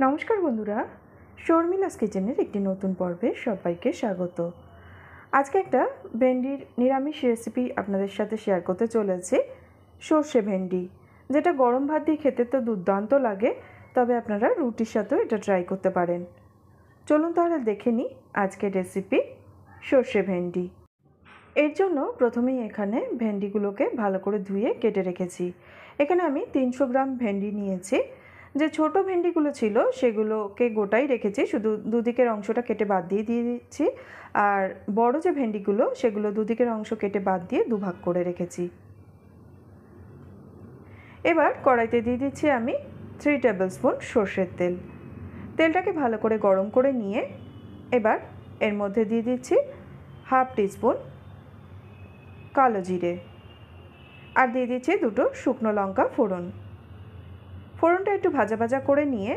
নমস্কার বন্ধুরা, শর্মিলাস কিচেনের একটি নতুন পর্বে সবাইকে স্বাগত। আজকে একটা ভেন্ডির নিরামিষ রেসিপি আপনাদের সাথে শেয়ার করতে চলেছি। সর্ষে ভেন্ডি, যেটা গরম ভাত দিয়ে খেতে তো দুর্দান্ত লাগে, তবে আপনারা রুটির সাথেও এটা ট্রাই করতে পারেন। চলুন তাহলে দেখে নিই আজকের রেসিপি সর্ষে ভেন্ডি। এর জন্য প্রথমেই এখানে ভেন্ডিগুলোকে ভালো করে ধুয়ে কেটে রেখেছি। এখানে আমি 300 গ্রাম ভেন্ডি নিয়েছি। যে ছোট ভেন্ডিগুলো ছিল সেগুলোকে গোটাই রেখেছি, শুধু দুদিকের অংশটা কেটে বাদ দিয়ে দিচ্ছি। আর বড় যে ভেন্ডিগুলো সেগুলো দুদিকের অংশ কেটে বাদ দিয়ে দুভাগ করে রেখেছি। এবার কড়াইতে দিয়ে দিচ্ছি আমি 3 টেবিল স্পুন সর্ষের তেল। তেলটাকে ভালো করে গরম করে নিয়ে এবার এর মধ্যে দিয়ে দিচ্ছি হাফ টিস্পুন কালো জিরে, আর দিয়ে দিচ্ছি 2টো শুকনো লঙ্কা ফোড়ন। ফোড়নটা একটু ভাজা ভাজা করে নিয়ে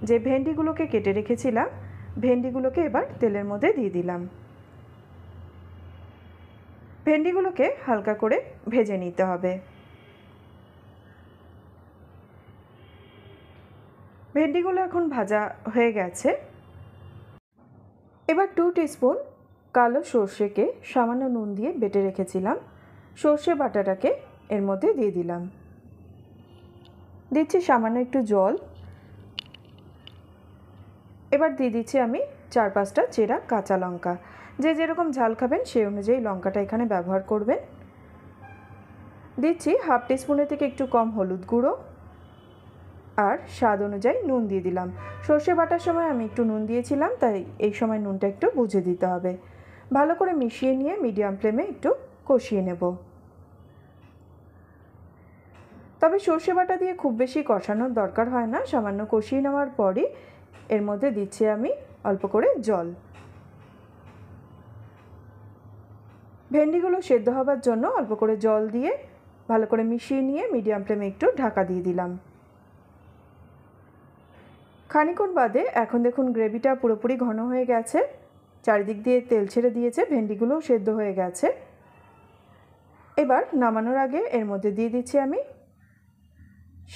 যে ভেন্ডিগুলোকে কেটে রেখেছিলাম, ভেন্ডিগুলোকে এবার তেলের মধ্যে দিয়ে দিলাম। ভেন্ডিগুলোকে হালকা করে ভেজে নিতে হবে। ভেন্ডিগুলো এখন ভাজা হয়ে গেছে। এবার 2 টিস্পুন কালো সর্ষেকে সামান্য নুন দিয়ে বেটে রেখেছিলাম, সর্ষে বাটাটাকে এর মধ্যে দিয়ে দিলাম। দিচ্ছি সামান্য একটু জল। এবার দিয়ে দিচ্ছি আমি 4-5টা চেরা কাঁচা লঙ্কা। যে যেরকম ঝাল খাবেন সেই অনুযায়ী লঙ্কাটা এখানে ব্যবহার করবেন। দিচ্ছি হাফ টিস্পুনের থেকে একটু কম হলুদ গুঁড়ো, আর স্বাদ অনুযায়ী নুন দিয়ে দিলাম। সর্ষে বাটার সময় আমি একটু নুন দিয়েছিলাম, তাই এই সময় নুনটা একটু বুঝে দিতে হবে। ভালো করে মিশিয়ে নিয়ে মিডিয়াম ফ্লেমে একটু কষিয়ে নেব। তবে সর্ষে বাটা দিয়ে খুব বেশি কষানোর দরকার হয় না, সামান্য কষিয়ে নেওয়ার পরই এর মধ্যে দিচ্ছি আমি অল্প করে জল। ভেন্ডিগুলো সেদ্ধ হবার জন্য অল্প করে জল দিয়ে ভালো করে মিশিয়ে নিয়ে মিডিয়াম ফ্লেমে একটু ঢাকা দিয়ে দিলাম। খানিকক্ষণ বাদে এখন দেখুন গ্রেভিটা পুরোপুরি ঘন হয়ে গেছে, চারিদিক দিয়ে তেল ছেড়ে দিয়েছে, ভেন্ডিগুলোও সেদ্ধ হয়ে গেছে। এবার নামানোর আগে এর মধ্যে দিয়ে দিচ্ছি আমি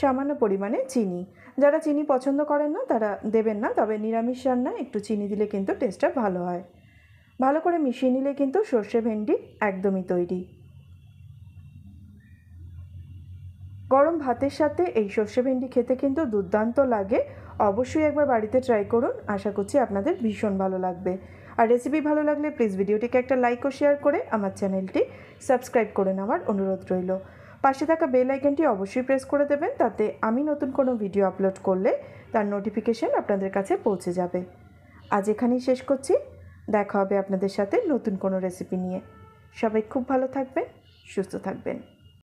সামান্য পরিমাণে চিনি। যারা চিনি পছন্দ করেন না তারা দেবেন না, তবে নিরামিষ রান্নায় একটু চিনি দিলে কিন্তু টেস্টটা ভালো হয়। ভালো করে মিশিয়ে নিলে কিন্তু সর্ষে ভেন্ডি একদমই তৈরি। গরম ভাতের সাথে এই সর্ষে ভেন্ডি খেতে কিন্তু দুর্দান্ত লাগে। অবশ্যই একবার বাড়িতে ট্রাই করুন, আশা করছি আপনাদের ভীষণ ভালো লাগবে। আর রেসিপি ভালো লাগলে প্লিজ ভিডিওটিকে একটা লাইক ও শেয়ার করে আমার চ্যানেলটি সাবস্ক্রাইব করে নেওয়ার অনুরোধ রইল। পাশে থাকা বেল আইকনটি অবশ্যই প্রেস করে দেবেন, তাতে আমি নতুন কোনো ভিডিও আপলোড করলে তার নোটিফিকেশন আপনাদের কাছে পৌঁছে যাবে। আজ এখানেই শেষ করছি, দেখা হবে আপনাদের সাথে নতুন কোনো রেসিপি নিয়ে। সবাই খুব ভালো থাকবেন, সুস্থ থাকবেন।